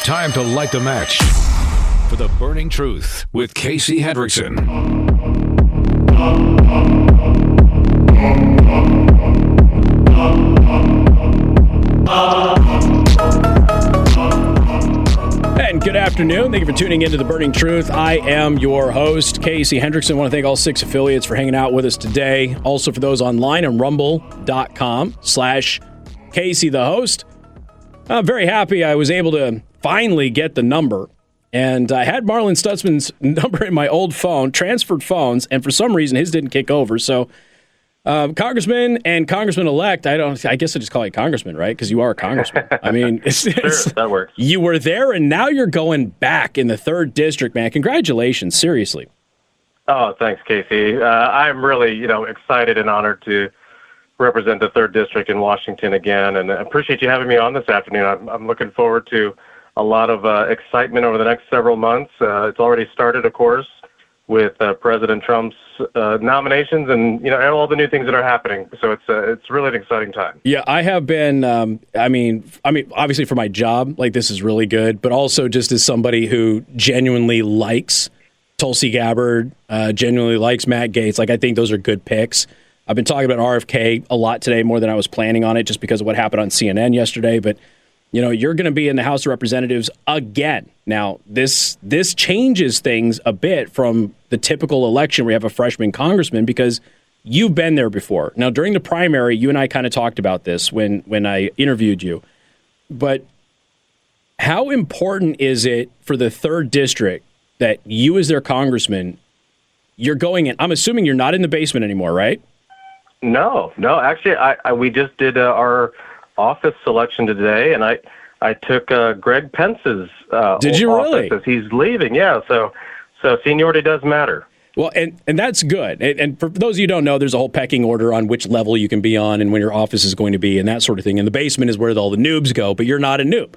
Time to light the match for the burning truth with Casey Hendrickson. And good afternoon. Thank you for tuning into The Burning Truth. I am your host, Casey Hendrickson. I want to thank all 6 affiliates for hanging out with us today. Also for those online on rumble.com/Casey the host. I'm very happy I was able to finally get the number. And I had Marlin Stutzman's number in my old phone, transferred phones, and for some reason his didn't kick over. So Congressman and Congressman-elect, I guess I just call you Congressman, right? Because you are a congressman. I mean, sure, that works. You were there, and now you're going back in the 3rd District, man. Congratulations, seriously. Oh, thanks, Casey. I'm really, excited and honored to represent the 3rd District in Washington again, and I appreciate you having me on this afternoon. I'm looking forward to a lot of excitement over the next several months. It's already started, of course, with President Trump's nominations and all the new things that are happening. So it's really an exciting time. Yeah, I have been. I mean, obviously for my job, this is really good, but also just as somebody who genuinely likes Tulsi Gabbard, genuinely likes Matt Gaetz. I think those are good picks. I've been talking about RFK a lot today, more than I was planning on it, just because of what happened on CNN yesterday. But you're going to be in the House of Representatives again. Now, this changes things a bit from the typical election where you have a freshman congressman, because you've been there before. Now, during the primary, you and I kind of talked about this when I interviewed you. But how important is it for the 3rd District that you, as their congressman, you're going in? I'm assuming you're not in the basement anymore, right? No. Actually, we just did our office selection today, and I took Greg Pence's Did you office really? as he's leaving. Yeah, so seniority does matter. Well, and that's good. And for those of you who don't know, there's a whole pecking order on which level you can be on and when your office is going to be and that sort of thing. And the basement is where all the noobs go, but you're not a noob.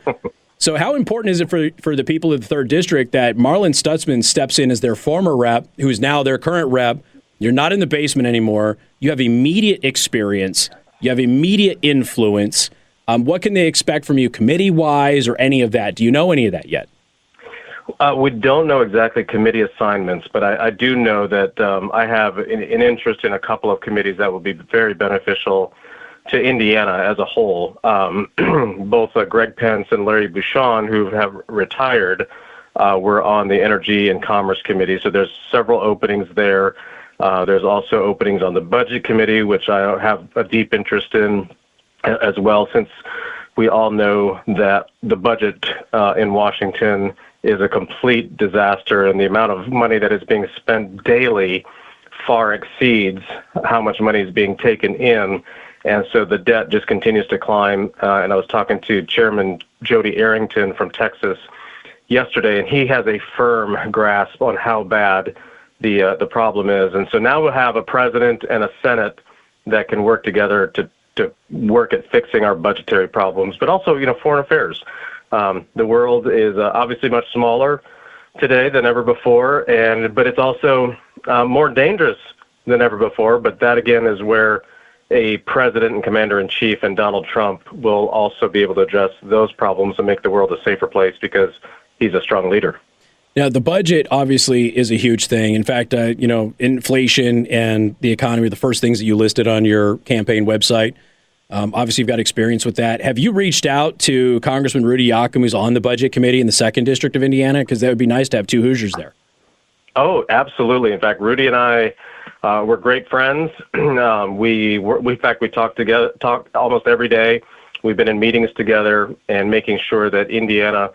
So how important is it for the people of the 3rd District that Marlin Stutzman steps in as their former rep, who's now their current rep? You're not in the basement anymore. You have immediate experience. You have immediate influence. What can they expect from you committee-wise or any of that? Do you know any of that yet? We don't know exactly committee assignments, but I do know that I have an interest in a couple of committees that will be very beneficial to Indiana as a whole. Both Greg Pence and Larry Bouchon, who have retired, were on the Energy and Commerce Committee, so there's several openings there. There's also openings on the Budget Committee, which I have a deep interest in as well, since we all know that the budget in Washington is a complete disaster, and the amount of money that is being spent daily far exceeds how much money is being taken in, and so the debt just continues to climb. And I was talking to Chairman Jody Arrington from Texas yesterday, and he has a firm grasp on how bad the problem is. And so now we'll have a president and a Senate that can work together to work at fixing our budgetary problems, but also, foreign affairs. The world is obviously much smaller today than ever before, but it's also more dangerous than ever before. But that, again, is where a president and commander-in-chief and Donald Trump will also be able to address those problems and make the world a safer place, because he's a strong leader. Now, the budget obviously is a huge thing. In fact, inflation and the economy are the first things that you listed on your campaign website. Obviously, you've got experience with that. Have you reached out to Congressman Rudy Yoakum, who's on the Budget Committee in the 2nd District of Indiana? Because that would be nice to have 2 Hoosiers there. Oh, absolutely. In fact, Rudy and I we're great friends. We talk almost every day. We've been in meetings together and making sure that Indiana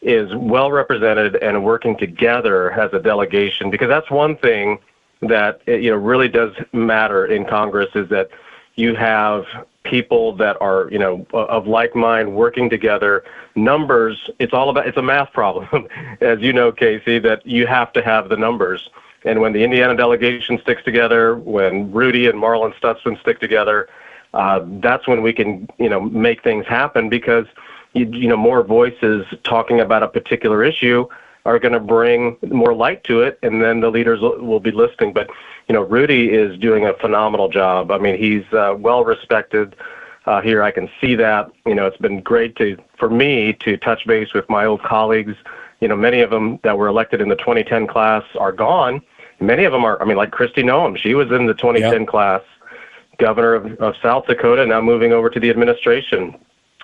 is well represented and working together as a delegation, because that's one thing that really does matter in Congress, is that you have people that are of like mind working together. Numbers, it's a math problem, as you know, Casey, that you have to have the numbers. And when the Indiana delegation sticks together, when Rudy and Marlin Stutzman stick together, that's when we can make things happen, because more voices talking about a particular issue are going to bring more light to it, and then the leaders will be listening. But Rudy is doing a phenomenal job. I mean, he's well respected here. I can see that. It's been great for me to touch base with my old colleagues. Many of them that were elected in the 2010 class are gone. Many of them are, like Kristi Noem. She was in the 2010 class, governor of South Dakota, now moving over to the administration.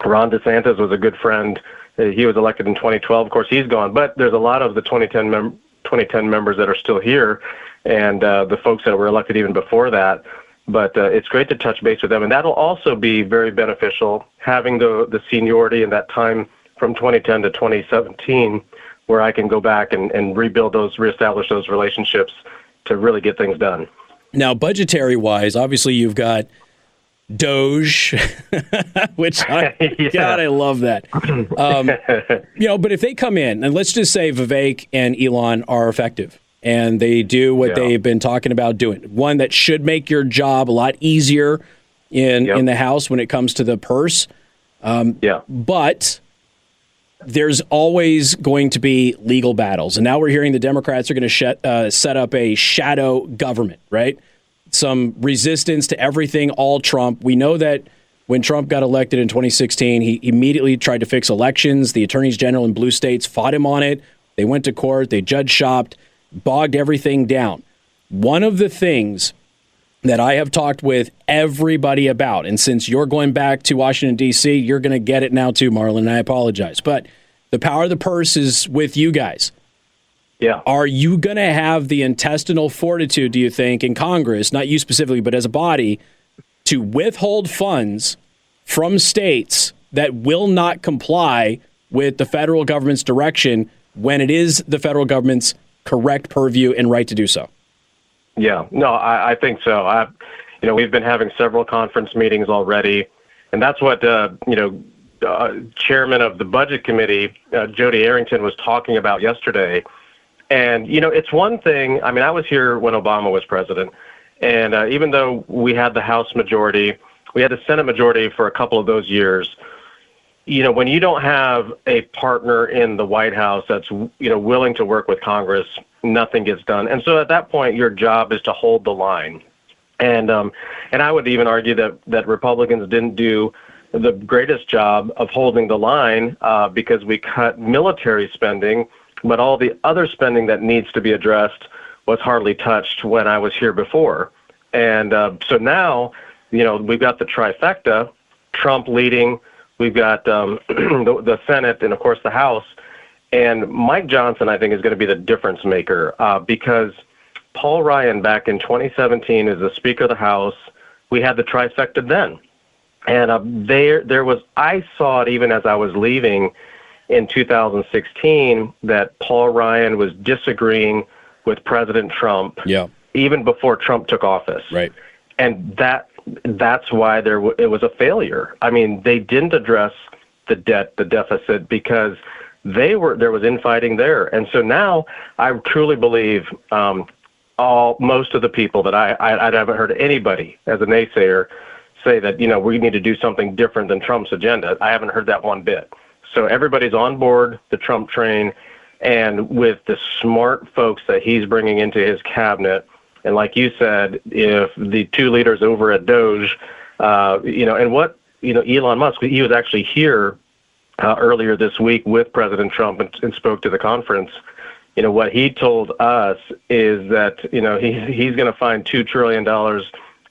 Ron DeSantis was a good friend. He was elected in 2012. Of course, he's gone. But there's a lot of the 2010 members that are still here, and the folks that were elected even before that. But it's great to touch base with them. And that'll also be very beneficial, having the seniority in that time from 2010 to 2017, where I can go back and reestablish those relationships to really get things done. Now, budgetary-wise, obviously you've got DOJ, which God, I love that. But if they come in, and let's just say Vivek and Elon are effective, and they do what they've been talking about doing, one that should make your job a lot easier in the House when it comes to the purse. But there's always going to be legal battles. And now we're hearing the Democrats are going to set up a shadow government, right? Some resistance to everything, all Trump. We know that when Trump got elected in 2016, he immediately tried to fix elections. The attorneys general in blue states fought him on it. They went to court. They judge shopped, bogged everything down. One of the things that I have talked with everybody about, and since you're going back to Washington, D.C., you're going to get it now too, Marlin, and I apologize. But the power of the purse is with you guys. Yeah. Are you going to have the intestinal fortitude, do you think, in Congress, not you specifically, but as a body, to withhold funds from states that will not comply with the federal government's direction when it is the federal government's correct purview and right to do so? Yeah, no, I think so. We've been having several conference meetings already, and that's what chairman of the budget committee, Jody Arrington, was talking about yesterday. And it's one thing. I was here when Obama was president, and even though we had the House majority, we had the Senate majority for a couple of those years. When you don't have a partner in the White House that's willing to work with Congress, nothing gets done. And so at that point, your job is to hold the line. And I would even argue that Republicans didn't do the greatest job of holding the line because we cut military spending, but all the other spending that needs to be addressed was hardly touched when I was here before. And so now, we've got the trifecta, Trump leading, we've got the Senate, and of course the House. And Mike Johnson, I think, is going to be the difference maker because Paul Ryan back in 2017 is the Speaker of the House. We had the trifecta then. And there was, I saw it even as I was leaving in 2016, that Paul Ryan was disagreeing with President Trump even before Trump took office. Right. And that's why it was a failure. They didn't address the deficit because there was infighting there. And so now I truly believe most of the people that I haven't heard anybody as a naysayer say that, we need to do something different than Trump's agenda. I haven't heard that one bit. So everybody's on board the Trump train, and with the smart folks that he's bringing into his cabinet, and like you said, if the two leaders over at DOJ, Elon Musk, he was actually here earlier this week with President Trump and spoke to the conference. What he told us is that, he's going to find $2 trillion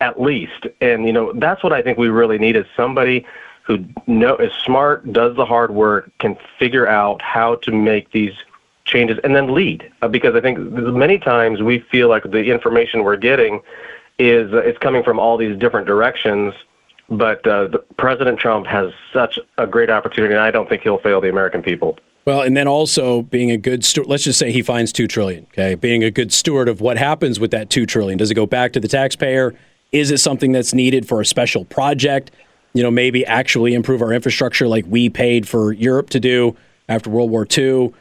at least. And, that's what I think we really need is somebody who is smart, does the hard work, can figure out how to make these changes and then lead. Because I think many times we feel like the information we're getting is it's coming from all these different directions. But President Trump has such a great opportunity, and I don't think he'll fail the American people. Well, and then also being a good steward, let's just say he finds $2 trillion, okay? Being a good steward of what happens with that $2 trillion. Does it go back to the taxpayer? Is it something that's needed for a special project? Maybe actually improve our infrastructure like we paid for Europe to do after World War II.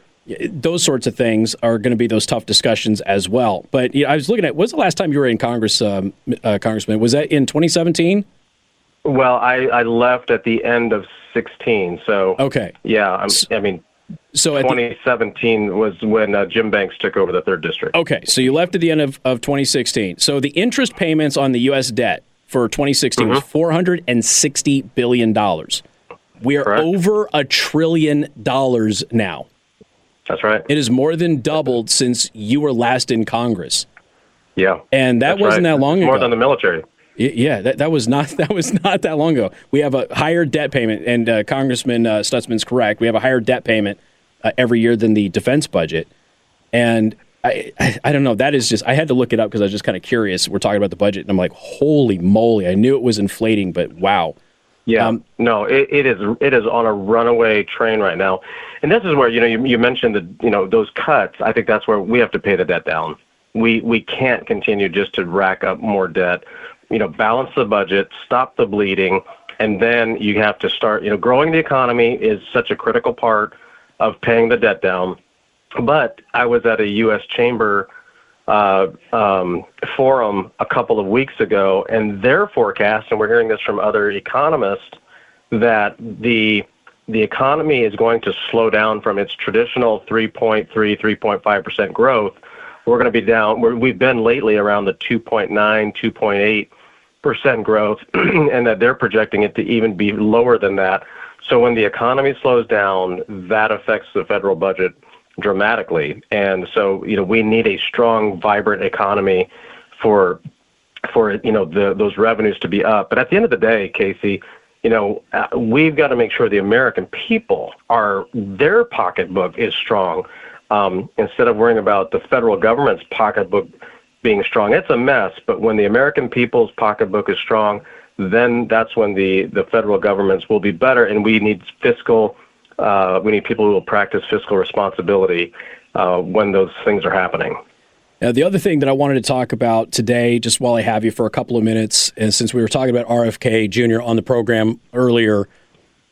Those sorts of things are going to be those tough discussions as well. But I was looking at, when's the last time you were in Congress, Congressman? Was that in 2017? Well, I left at the end of 16. So, okay. Yeah, so 2017 was when Jim Banks took over the 3rd District. Okay, so you left at the end of 2016. So the interest payments on the U.S. debt for 2016 was $460 billion. We are over $1 trillion now. That's right. It has more than doubled since you were last in Congress. Yeah. And that wasn't that long ago. More than the military. Yeah, that was not that long ago. We have a higher debt payment, and Congressman Stutzman's correct. We have a higher debt payment every year than the defense budget. And I don't know. That is just, I had to look it up because I was just kind of curious. We're talking about the budget, and I'm like, holy moly! I knew it was inflating, but wow. Yeah, no, it is on a runaway train right now, and this is where you mentioned those cuts. I think that's where we have to pay the debt down. We can't continue just to rack up more debt. Balance the budget, stop the bleeding, and then you have to start. Growing the economy is such a critical part of paying the debt down. But I was at a U.S. Chamber forum a couple of weeks ago, and their forecast, and we're hearing this from other economists, that the economy is going to slow down from its traditional 3.5% growth. We're going to be down. We've been lately around the 2.9, 2.8% growth, and that they're projecting it to even be lower than that. So when the economy slows down, that affects the federal budget dramatically. And so, we need a strong, vibrant economy for those revenues to be up. But at the end of the day, Casey, we've got to make sure the American people their pocketbook is strong. Instead of worrying about the federal government's pocketbook being strong. It's a mess, but when the American people's pocketbook is strong, then that's when the federal governments will be better, and we need people who will practice fiscal responsibility when those things are happening. Now, the other thing that I wanted to talk about today, just while I have you for a couple of minutes, and since we were talking about RFK Jr. on the program earlier,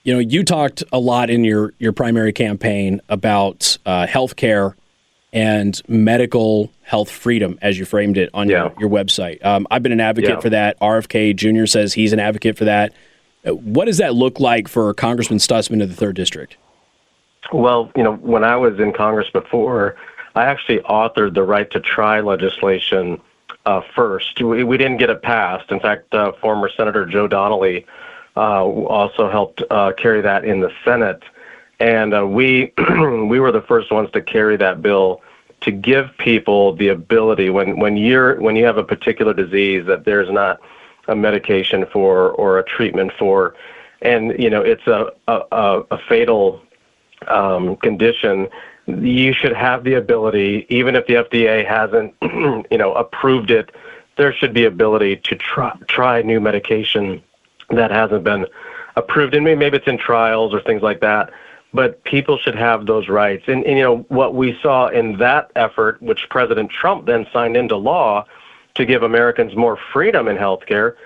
you talked a lot in your primary campaign about health care and medical health freedom, as you framed it on your website. I've been an advocate for that. RFK Jr. says he's an advocate for that. What does that look like for Congressman Stutzman of the 3rd District? Well, when I was in Congress before, I actually authored the right to try legislation first. We didn't get it passed. In fact, former Senator Joe Donnelly also helped carry that in the Senate. And we were the first ones to carry that bill to give people the ability when you have a particular disease that there's not a medication for or a treatment for, and it's a fatal condition, you should have the ability, even if the FDA hasn't approved it, there should be ability to try new medication that hasn't been approved, and maybe it's in trials or things like that. But people should have those rights. And what we saw in that effort, which President Trump then signed into law to give Americans more freedom in healthcare,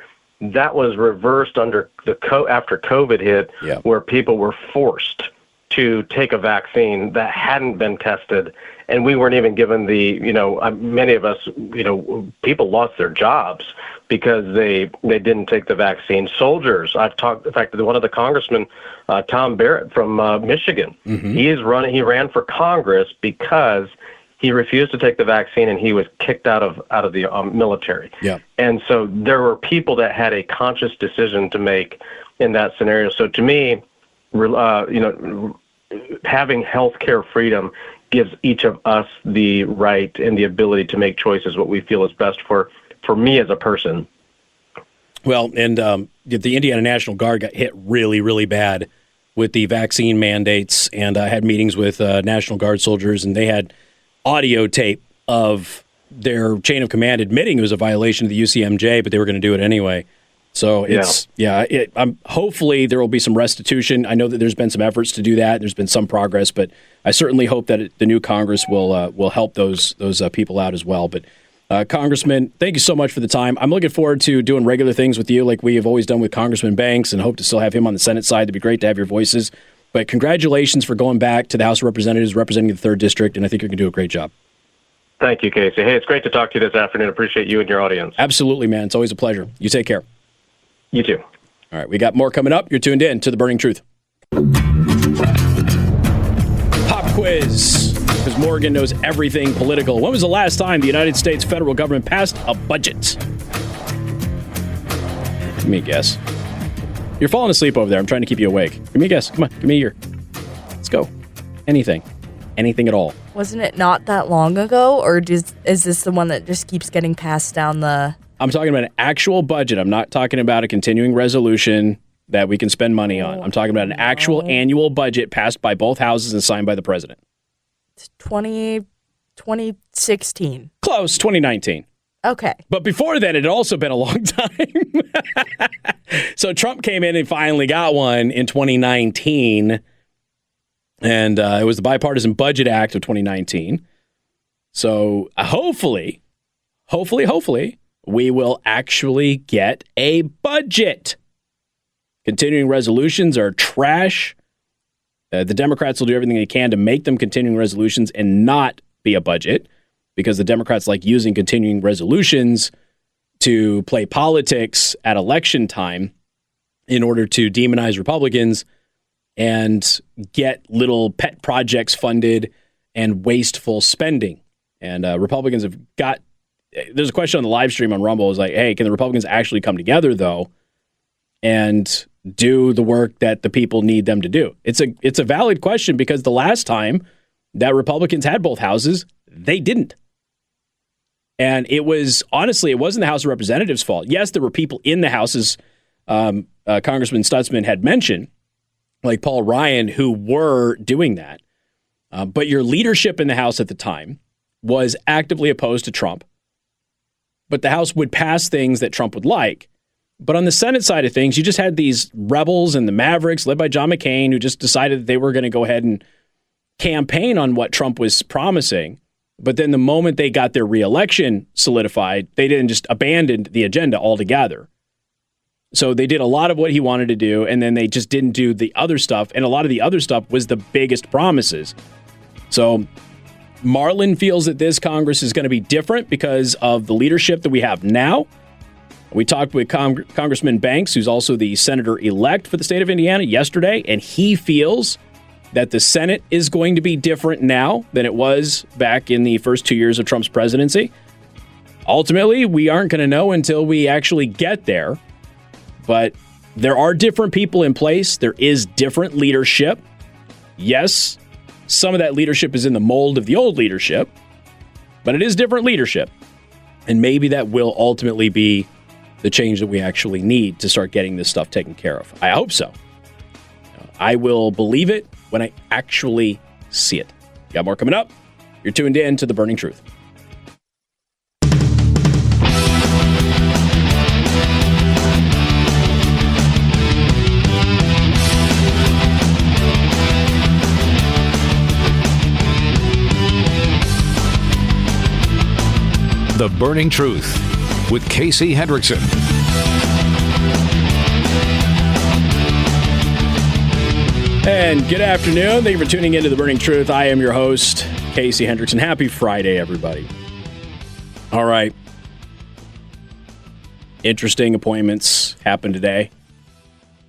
that was reversed after COVID hit, where people were forced to take a vaccine that hadn't been tested, and we weren't even given many of us, people lost their jobs because they didn't take the vaccine. Soldiers, in fact, one of the congressmen, Tom Barrett from Michigan, he ran for Congress because he refused to take the vaccine, and he was kicked out of the military. Yeah. And so there were people that had a conscious decision to make in that scenario. So to me, having healthcare freedom gives each of us the right and the ability to make choices what we feel is best for me as a person. Well, and the Indiana National Guard got hit really, really bad with the vaccine mandates, and I had meetings with National Guard soldiers, and they had audio tape of their chain of command admitting it was a violation of the UCMJ, but they were going to do it anyway. So hopefully there will be some restitution. I know that there's been some efforts to do that. There's been some progress, but I certainly hope that the new Congress will help those people out as well. But Congressman, thank you so much for the time. I'm looking forward to doing regular things with you like we have always done with Congressman Banks, and hope to still have him on the Senate side. It'd be great to have your voices. But congratulations for going back to the House of Representatives representing the 3rd District, and I think you're going to do a great job. Thank you, Casey. Hey, it's great to talk to you this afternoon. Appreciate you and your audience. Absolutely, man. It's always a pleasure. You take care. You too. All right, we got more coming up. You're tuned in to The Burning Truth. Pop quiz, because Morgan knows everything political. When was the last time the United States federal government passed a budget? Give me a guess. You're falling asleep over there. I'm trying to keep you awake. Give me a guess. Come on, give me a year. Let's go. Anything. Anything at all. Wasn't it not that long ago, or is this the one that just keeps getting passed down the... I'm talking about an actual budget. I'm not talking about a continuing resolution that we can spend money on. I'm talking about an actual annual budget passed by both houses and signed by the president. It's 2016. Close, 2019. Okay. But before then, it had also been a long time. So Trump came in and finally got one in 2019. And it was the Bipartisan Budget Act of 2019. So hopefully, we will actually get a budget. Continuing resolutions are trash. The Democrats will do everything they can to make them continuing resolutions and not be a budget, because the Democrats like using continuing resolutions to play politics at election time in order to demonize Republicans and get little pet projects funded and wasteful spending. And Republicans have got... There's a question on the live stream on Rumble. Is like, hey, can the Republicans actually come together, though, and do the work that the people need them to do? It's a valid question, because the last time that Republicans had both houses, they didn't. And it was, honestly, it wasn't the House of Representatives' fault. Yes, there were people in the houses, Congressman Stutzman had mentioned, like Paul Ryan, who were doing that. But your leadership in the House at the time was actively opposed to Trump. But the House would pass things that Trump would like. But on the Senate side of things, you just had these rebels and the Mavericks led by John McCain who just decided that they were going to go ahead and campaign on what Trump was promising. But then the moment they got their reelection solidified, they didn't just abandon the agenda altogether. So they did a lot of what he wanted to do, and then they just didn't do the other stuff. And a lot of the other stuff was the biggest promises. So Marlin feels that this Congress is going to be different because of the leadership that we have now. We talked with Congressman Banks, who's also the senator-elect for the state of Indiana, yesterday, and he feels that the Senate is going to be different now than it was back in the first 2 years of Trump's presidency. Ultimately, we aren't going to know until we actually get there. But there are different people in place. There is different leadership. Yes, some of that leadership is in the mold of the old leadership, but it is different leadership. And maybe that will ultimately be the change that we actually need to start getting this stuff taken care of. I hope so. I will believe it when I actually see it. Got more coming up. You're tuned in to The Burning Truth. The Burning Truth with Casey Hendrickson. And good afternoon. Thank you for tuning into The Burning Truth. I am your host, Casey Hendrickson. Happy Friday, everybody. All right. Interesting appointments happened today.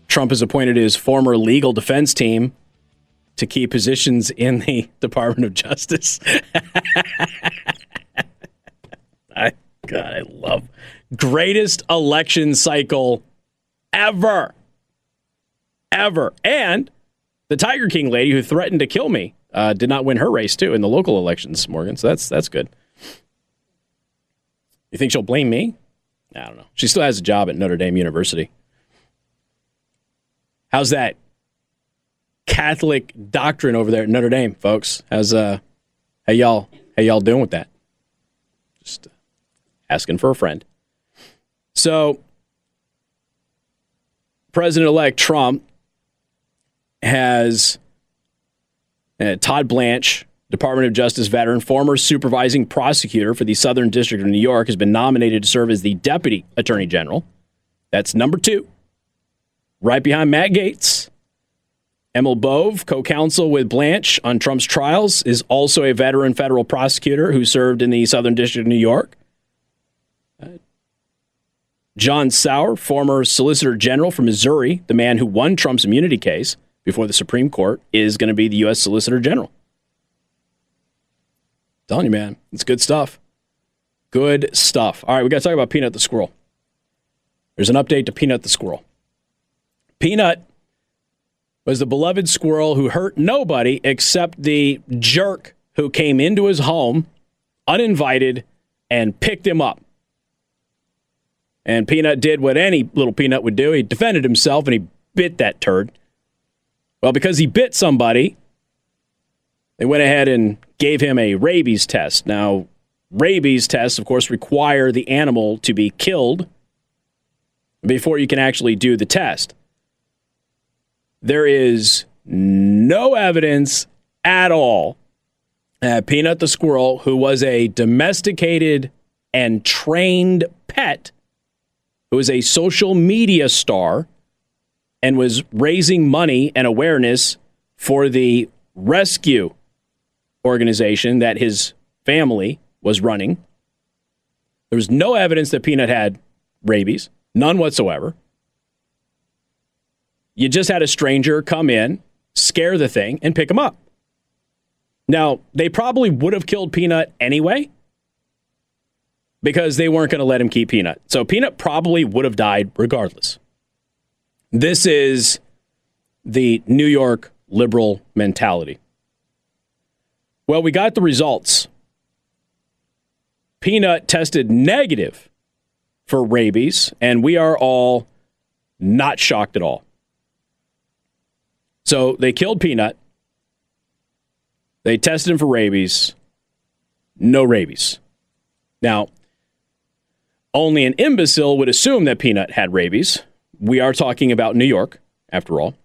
Trump has appointed his former legal defense team to key positions in the Department of Justice. I love greatest election cycle ever. And the Tiger King lady who threatened to kill me did not win her race, too, in the local elections, Morgan. So that's good. You think she'll blame me? I don't know. She still has a job at Notre Dame University. How's that Catholic doctrine over there at Notre Dame, folks? How y'all doing with that? Just asking for a friend. So, President-elect Trump has Todd Blanche, Department of Justice veteran, former supervising prosecutor for the Southern District of New York, has been nominated to serve as the Deputy Attorney General. That's number 2, right behind Matt Gaetz. Emil Bove, co-counsel with Blanche on Trump's trials, is also a veteran federal prosecutor who served in the Southern District of New York. John Sauer, former Solicitor General from Missouri, the man who won Trump's immunity case before the Supreme Court, is going to be the U.S. Solicitor General. I'm telling you, man, it's good stuff. Good stuff. All right, we got to talk about Peanut the Squirrel. There's an update to Peanut the Squirrel. Peanut was the beloved squirrel who hurt nobody except the jerk who came into his home uninvited and picked him up. And Peanut did what any little peanut would do. He defended himself and he bit that turd. Well, because he bit somebody, they went ahead and gave him a rabies test. Now, rabies tests, of course, require the animal to be killed before you can actually do the test. There is no evidence at all that Peanut the Squirrel, who was a domesticated and trained pet, who was a social media star and was raising money and awareness for the rescue organization that his family was running. There was no evidence that Peanut had rabies, none whatsoever. You just had a stranger come in, scare the thing, and pick him up. Now, they probably would have killed Peanut anyway because they weren't going to let him keep Peanut. So Peanut probably would have died regardless. This is the New York liberal mentality. Well, we got the results. Peanut tested negative for rabies, and we are all not shocked at all. So they killed Peanut. They tested him for rabies. No rabies. Now, only an imbecile would assume that Peanut had rabies. We are talking about New York, after all.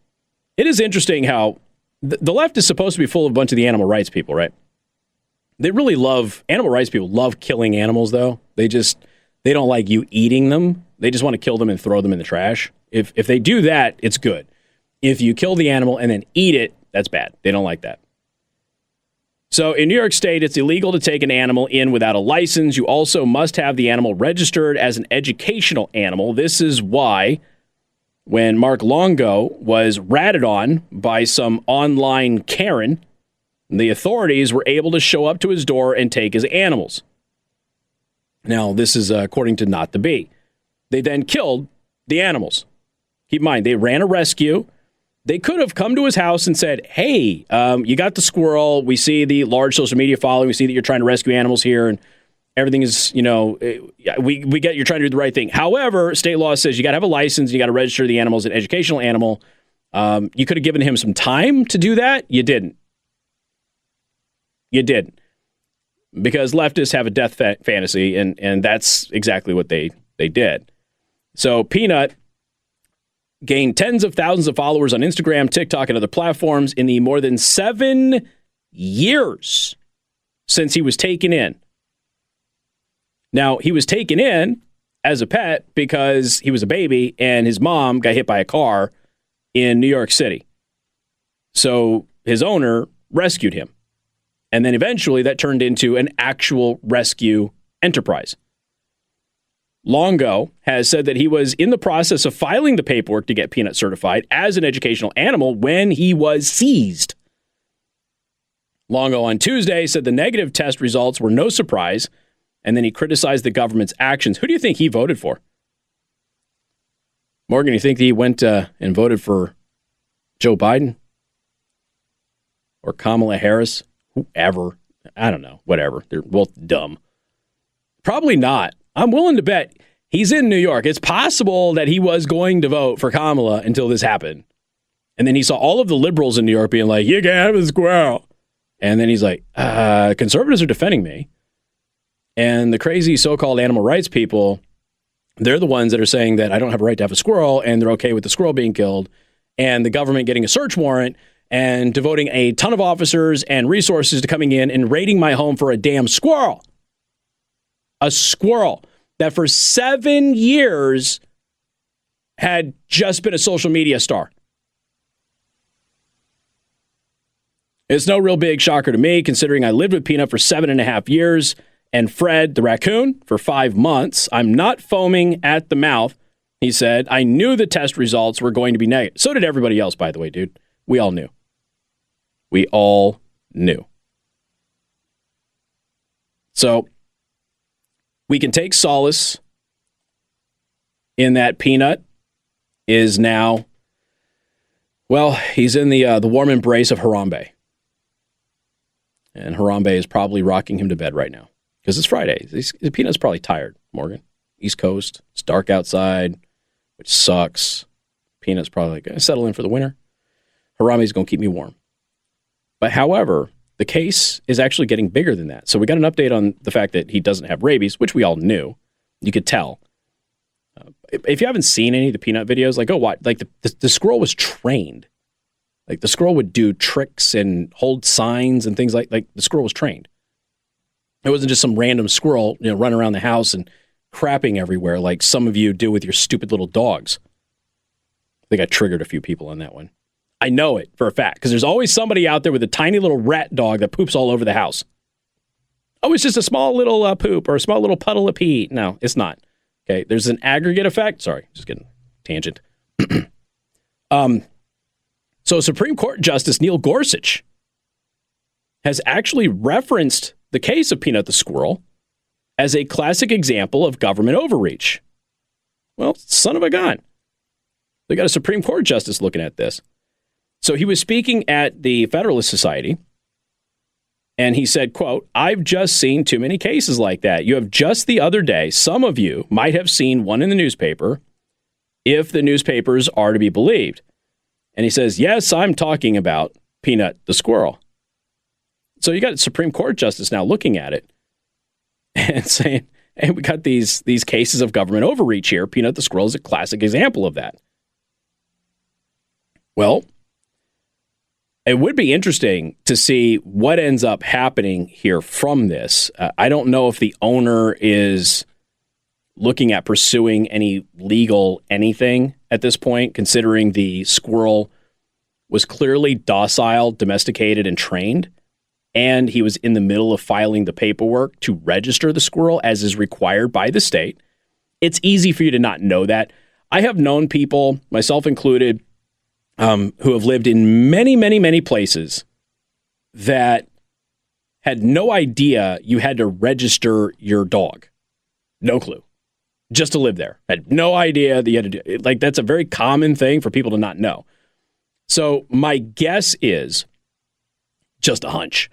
It is interesting how the left is supposed to be full of a bunch of the animal rights people, right? They really love, animal rights people love killing animals, though. They don't like you eating them. They just want to kill them and throw them in the trash. If they do that, it's good. If you kill the animal and then eat it, that's bad. They don't like that. So in New York State, it's illegal to take an animal in without a license. You also must have the animal registered as an educational animal. This is why when Mark Longo was ratted on by some online Karen, the authorities were able to show up to his door and take his animals. Now, this is according to Not the Bee. They then killed the animals. Keep in mind, they ran a rescue. They could have come to his house and said, hey, you got the squirrel. We see the large social media following. We see that you're trying to rescue animals here, and everything is, we get you're trying to do the right thing. However, state law says you got to have a license. You got to register the animal as an educational animal. You could have given him some time to do that. You didn't. You didn't. Because leftists have a death fantasy, and that's exactly what they did. So Peanut gained tens of thousands of followers on Instagram, TikTok, and other platforms in the more than 7 years since he was taken in. Now, he was taken in as a pet because he was a baby and his mom got hit by a car in New York City. So his owner rescued him. And then eventually that turned into an actual rescue enterprise. Longo has said that he was in the process of filing the paperwork to get Peanut certified as an educational animal when he was seized. Longo on Tuesday said the negative test results were no surprise, and then he criticized the government's actions. Who do you think he voted for? Morgan, you think he went and voted for Joe Biden? Or Kamala Harris? Whoever. I don't know. Whatever. They're both dumb. Probably not. I'm willing to bet he's in New York. It's possible that he was going to vote for Kamala until this happened. And then he saw all of the liberals in New York being like, you can't have a squirrel. And then he's like, conservatives are defending me. And the crazy so-called animal rights people, they're the ones that are saying that I don't have a right to have a squirrel, and they're okay with the squirrel being killed, and the government getting a search warrant and devoting a ton of officers and resources to coming in and raiding my home for a damn squirrel. A squirrel that for 7 years had just been a social media star. It's no real big shocker to me, considering I lived with Peanut for 7.5 years and Fred, the raccoon, for 5 months. I'm not foaming at the mouth, he said. I knew the test results were going to be negative. So did everybody else, by the way, dude. We all knew. We all knew. So we can take solace in that Peanut is now, well, he's in the warm embrace of Harambe. And Harambe is probably rocking him to bed right now because it's Friday. Peanut's probably tired, Morgan. East Coast, it's dark outside, which sucks. Peanut's probably like, settle in for the winter. Harambe's going to keep me warm. But however, the case is actually getting bigger than that. So we got an update on the fact that he doesn't have rabies, which we all knew. You could tell. If you haven't seen any of the Peanut videos, like, go watch. Like, the squirrel was trained. Like, the squirrel would do tricks and hold signs and things like the squirrel was trained. It wasn't just some random squirrel, running around the house and crapping everywhere like some of you do with your stupid little dogs. I think I triggered a few people on that one. I know it for a fact because there's always somebody out there with a tiny little rat dog that poops all over the house. Oh, it's just a small little poop or a small little puddle of pee. No, it's not. Okay, there's an aggregate effect. Sorry, just getting tangent. So Supreme Court Justice Neil Gorsuch has actually referenced the case of Peanut the Squirrel as a classic example of government overreach. Well, son of a gun. They got a Supreme Court justice looking at this. So he was speaking at the Federalist Society, and he said, quote, "I've just seen too many cases like that. You have just the other day, some of you might have seen one in the newspaper, if the newspapers are to be believed." And he says, yes, I'm talking about Peanut the Squirrel. So you got a Supreme Court justice now looking at it and saying, hey, we got these cases of government overreach here. Peanut the Squirrel is a classic example of that. Well, it would be interesting to see what ends up happening here from this. I don't know if the owner is looking at pursuing any legal anything at this point, considering the squirrel was clearly docile, domesticated, and trained, and he was in the middle of filing the paperwork to register the squirrel as is required by the state. It's easy for you to not know that. I have known people, myself included, who have lived in many, many, many places that had no idea you had to register your dog. No clue. Just to live there. Had no idea that you had to do it. Like, that's a very common thing for people to not know. So my guess is, just a hunch,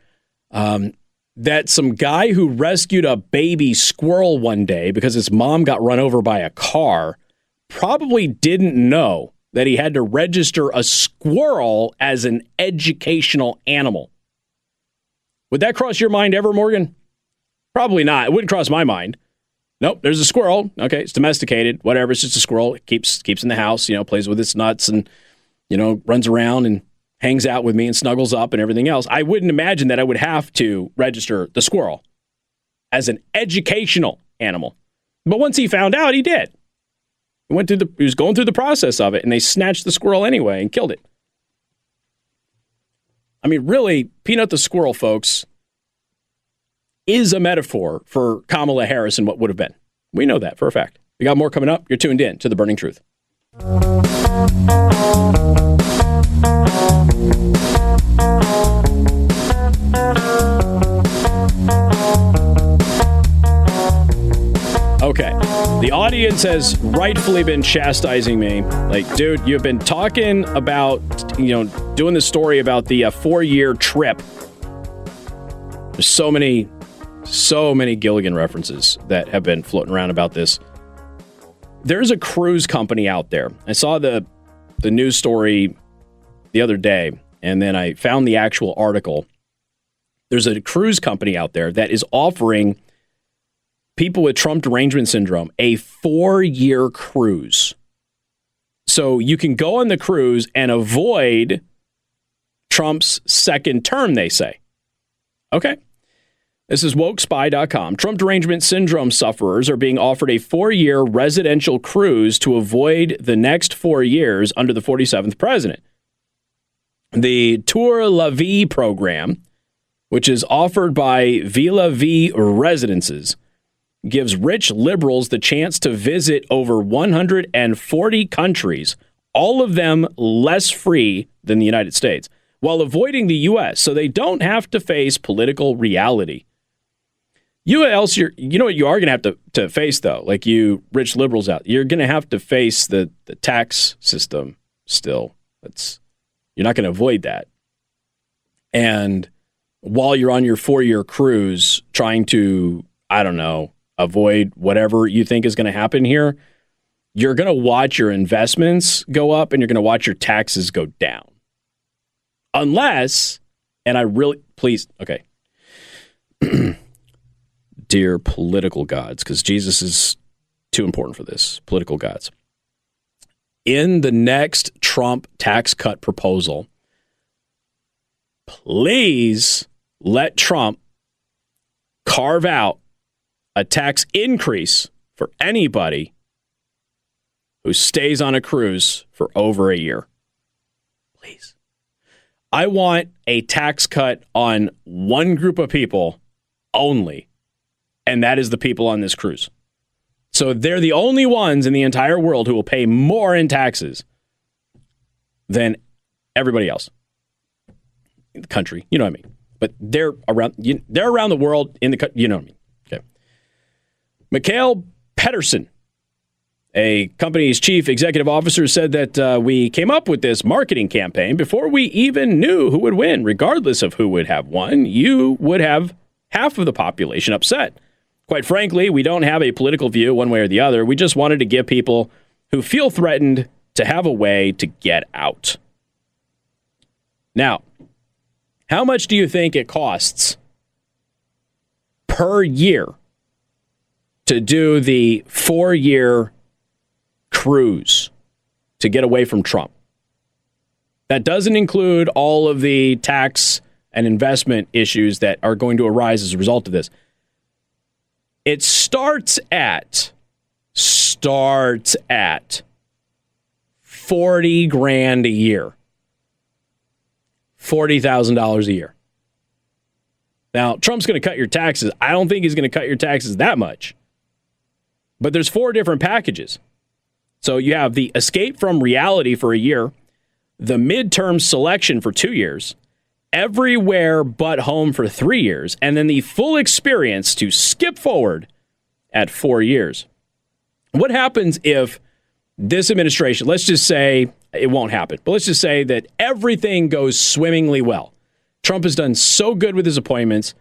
that some guy who rescued a baby squirrel one day because his mom got run over by a car probably didn't know that he had to register a squirrel as an educational animal. Would that cross your mind ever, Morgan? Probably not. It wouldn't cross my mind. Nope, there's a squirrel. Okay, it's domesticated. Whatever, it's just a squirrel. It keeps in the house, plays with its nuts and, runs around and hangs out with me and snuggles up and everything else. I wouldn't imagine that I would have to register the squirrel as an educational animal. But once he found out, he did. He was going through the process of it, and they snatched the squirrel anyway and killed it. I mean, really, Peanut the Squirrel, folks, is a metaphor for Kamala Harris and what would have been. We know that for a fact. We got more coming up. You're tuned in to The Burning Truth. Okay. The audience has rightfully been chastising me. Like, dude, you've been talking about, doing the story about the 4-year trip. There's so many Gilligan references that have been floating around about this. There's a cruise company out there. I saw the news story the other day, and then I found the actual article. There's a cruise company out there that is offering people with Trump derangement syndrome a 4-year cruise. So you can go on the cruise and avoid Trump's second term, they say. Okay. This is wokespy.com. Trump derangement syndrome sufferers are being offered a 4-year residential cruise to avoid the next 4 years under the 47th president. The Tour La Vie program, which is offered by Villa Vie Residences, gives rich liberals the chance to visit over 140 countries, all of them less free than the United States, while avoiding the U.S., so they don't have to face political reality. You know what you are going to have to face, though, like you rich liberals out, you're going to have to face the tax system still. You're not going to avoid that. And while you're on your 4-year cruise trying to, I don't know, avoid whatever you think is going to happen here, you're going to watch your investments go up and you're going to watch your taxes go down. Unless, and I really, please, okay. Dear political gods, because Jesus is too important for this, political gods. In the next Trump tax cut proposal, please let Trump carve out a tax increase for anybody who stays on a cruise for over a year. Please. I want a tax cut on one group of people only, and that is the people on this cruise. So they're the only ones in the entire world who will pay more in taxes than everybody else in the country. You know what I mean? But they're around the world in the, you know what I mean? Okay. Mikhail Pedersen, a company's chief executive officer, said that we came up with this marketing campaign before we even knew who would win. Regardless of who would have won, you would have half of the population upset. Quite frankly, we don't have a political view one way or the other. We just wanted to give people who feel threatened to have a way to get out. Now, how much do you think it costs per year to do the 4-year cruise to get away from Trump? That doesn't include all of the tax and investment issues that are going to arise as a result of this. It starts at $40,000 a year. $40,000 a year. Now, Trump's going to cut your taxes. I don't think he's going to cut your taxes that much. But there's 4 different packages. So you have the escape from reality for a year, the midterm selection for 2 years, everywhere but home for 3 years, and then the full experience to skip forward at 4 years. What happens if this administration, let's just say it won't happen, but let's just say that everything goes swimmingly well. Trump has done so good with his appointments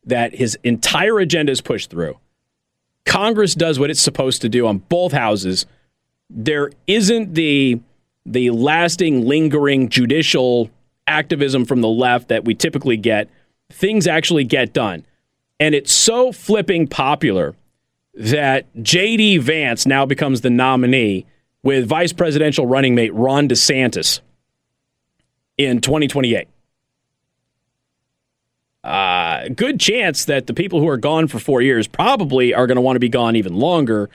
that his entire agenda is pushed through. Congress does what it's supposed to do on both houses. There isn't the lasting, lingering judicial activism from the left that we typically get. Things actually get done. And it's so flipping popular that J.D. Vance now becomes the nominee with vice presidential running mate Ron DeSantis in 2028. Good chance that the people who are gone for 4 years probably are going to want to be gone even longer,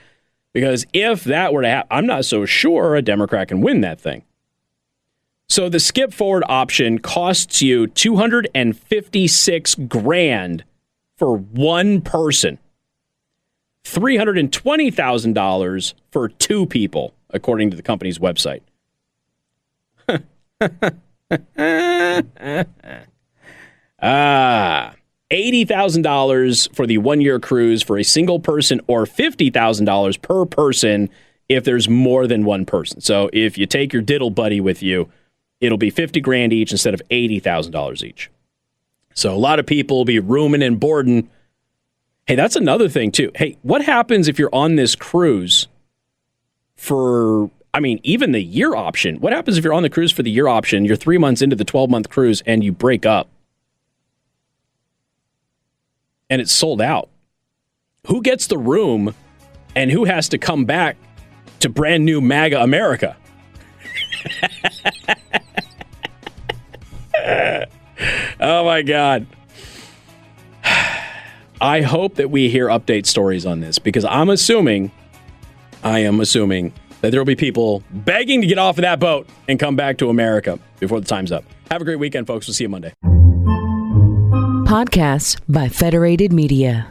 because if that were to happen, I'm not so sure a Democrat can win that thing. So the skip forward option costs you $256,000 for one person. $320,000 for 2 people, according to the company's website. $80,000 for the 1-year cruise for a single person, or $50,000 per person if there's more than one person. So if you take your diddle buddy with you, it'll be $50,000 each instead of $80,000 each. So a lot of people will be rooming and boarding. Hey, that's another thing too. Hey, what happens if you're on this cruise for, even the year option? What happens if you're on the cruise for the year option, you're 3 months into the 12-month cruise, and you break up? And it's sold out. Who gets the room, and who has to come back to brand new MAGA America? Oh my God. I hope that we hear update stories on this, because I am assuming that there will be people begging to get off of that boat and come back to America before the time's up. Have a great weekend, folks. We'll see you Monday. Podcasts by Federated Media.